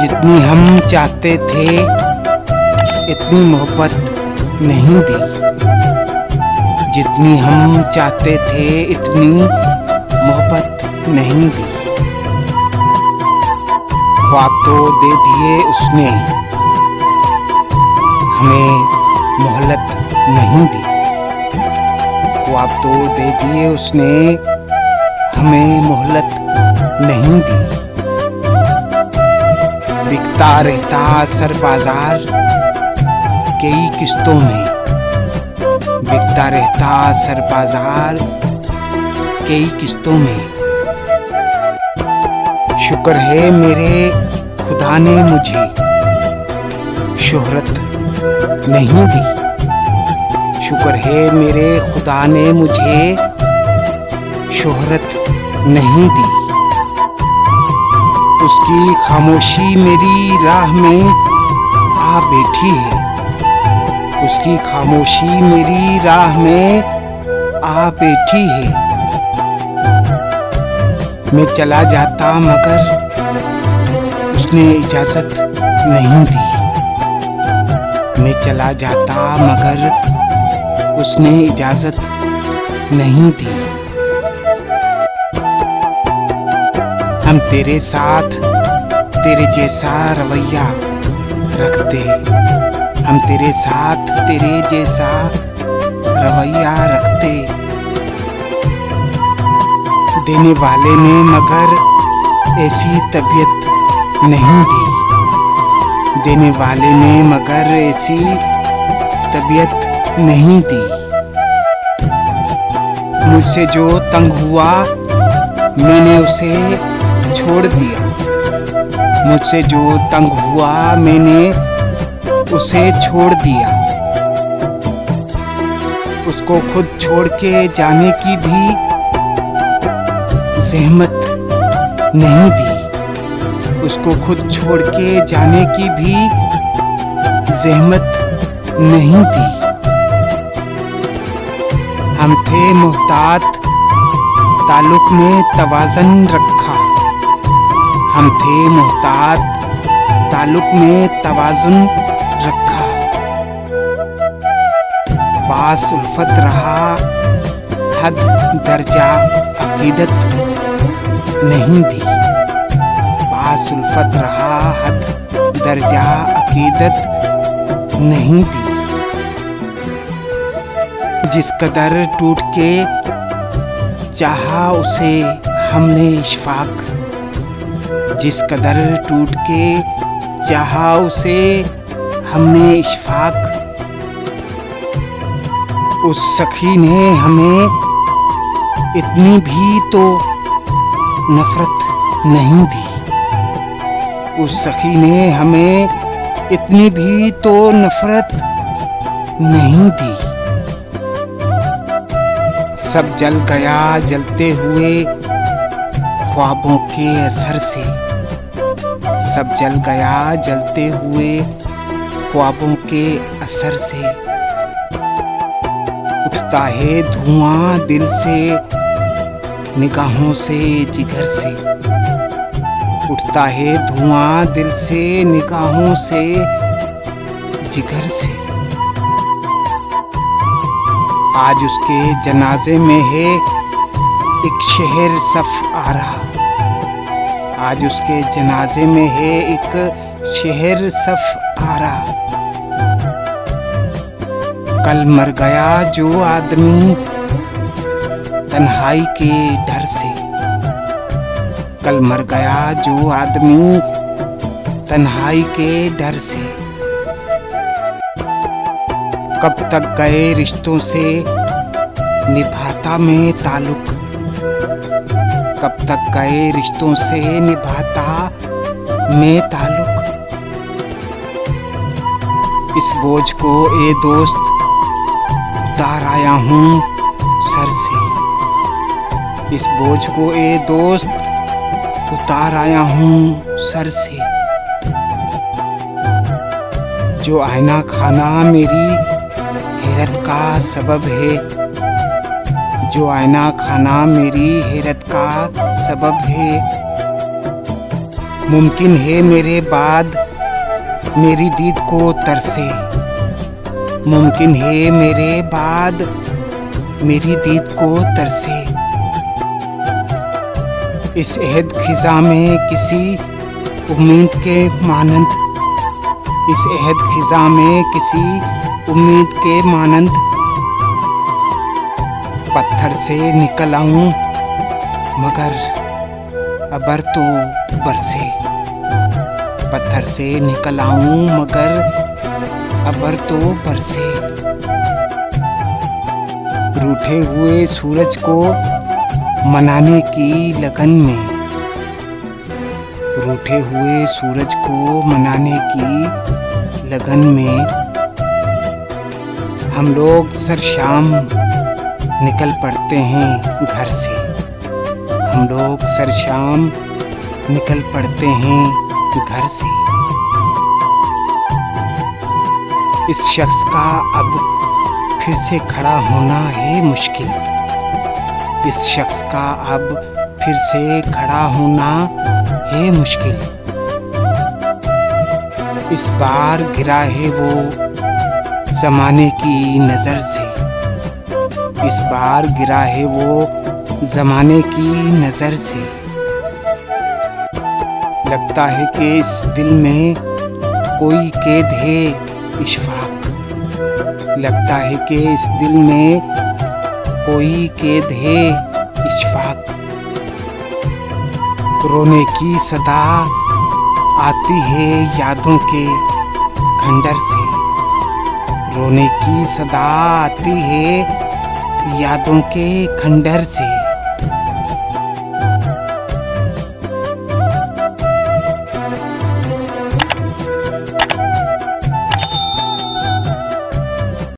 जितनी हम चाहते थे इतनी मोहब्बत नहीं दी। जितनी हम चाहते थे इतनी मोहब्बत नहीं दी। ख्वाब तो दे दिए उसने, हमें मोहलत नहीं दी। ख्वाब तो दे दिए उसने, हमें मोहलत नहीं दी। बिकता रहता सर बाजार कई किस्तों में, बिकता रहता सर बाजार कई किस्तों में। शुक्र है मेरे खुदा ने मुझे शोहरत नहीं दी। शुक्र है मेरे खुदा ने मुझे शोहरत नहीं दी। उसकी खामोशी मेरी राह में आ बैठी है। उसकी खामोशी मेरी राह में आ बैठी है। मैं चला जाता मगर उसने इजाजत नहीं दी। मैं चला जाता मगर उसने इजाजत नहीं दी। हम तेरे साथ तेरे जैसा रवैया रखते, हम तेरे साथ तेरे जैसा रवैया रखते। देने वाले ने मगर ऐसी तबीयत नहीं दी। देने वाले ने मगर ऐसी तबीयत नहीं दी। मुझसे जो तंग हुआ मैंने उसे छोड़ दिया। मुझसे जो तंग हुआ मैंने उसे छोड़ दिया। उसको खुद छोड़ के जाने की भी ज़हमत नहीं दी। उसको खुद छोड़ के जाने की भी ज़हमत नहीं दी। हम थे मोहतात, ताल्लुक में तवाज़न रखा। हम थे मोहतात, ताल्लुक में तवाज़ुन रखा। पास उल्फत रहा, हद दर्जा अकीदत नहीं दी। पास उल्फत रहा, हद दर्जा अकीदत नहीं दी। जिस कदर टूट के चाहा उसे हमने इशफाक, जिस कदर टूट के चाहा उसे हमने इशफाक। उस सखी ने हमें इतनी भी तो नफरत नहीं दी। उस सखी ने हमें इतनी भी तो नफरत नहीं दी। सब जल गया जलते हुए ख्वाबों के असर से। सब जल गया जलते हुए ख्वाबों के असर से। उठता है धुआं दिल से, निगाहों से, जिगर से। उठता है धुआं दिल से, निगाहों से, जिगर से। आज उसके जनाजे में है एक शहर सफ आ रहा। आज उसके जनाजे में है एक शहर सफ आ रहा। कल मर गया जो आदमी तन्हाई के डर से। कल मर गया जो आदमी तन्हाई के डर से। कब तक गए रिश्तों से निभाता मैं ताल्लुक। कब तक गए रिश्तों से निभाता मैं ताल्लुक। इस बोझ को ए दोस्त उतार आया हूँ सर से। इस बोझ को ए दोस्त उतार आया हूँ सर से। जो आईना खाना मेरी हैरत का सबब है। जो आईना खाना मेरी हैरत का सबब है। मुमकिन है मेरे बाद मेरी दीद को तरसे, मुमकिन है मेरे बाद मेरी दीद को तरसे। इस अहद खिज़ा में किसी उम्मीद के मानंद, इस अहद खिज़ा में किसी उम्मीद के मानंद पत्थर से निकल आऊं मगर अबर तो बरसे, पत्थर से निकल आऊं मगर अबर तो बरसे। रूठे हुए सूरज को मनाने की लगन में, रूठे हुए सूरज को मनाने की लगन में हम लोग सरशाम निकल पड़ते हैं घर से, हम लोग सरशाम निकल पड़ते हैं घर से। इस शख्स का अब फिर से खड़ा होना है मुश्किल, इस शख्स का अब फिर से खड़ा होना है मुश्किल। इस बार गिरा है वो ज़माने की नज़र से, इस बार गिरा है वो ज़माने की नज़र से। लगता है कि इस दिल में कोई कैद है इशफाक, लगता है कि इस दिल में कोई कैद है इशफाक। रोने की सदा आती है यादों के खंडर से, रोने की सदा आती है यादों के खंडर से।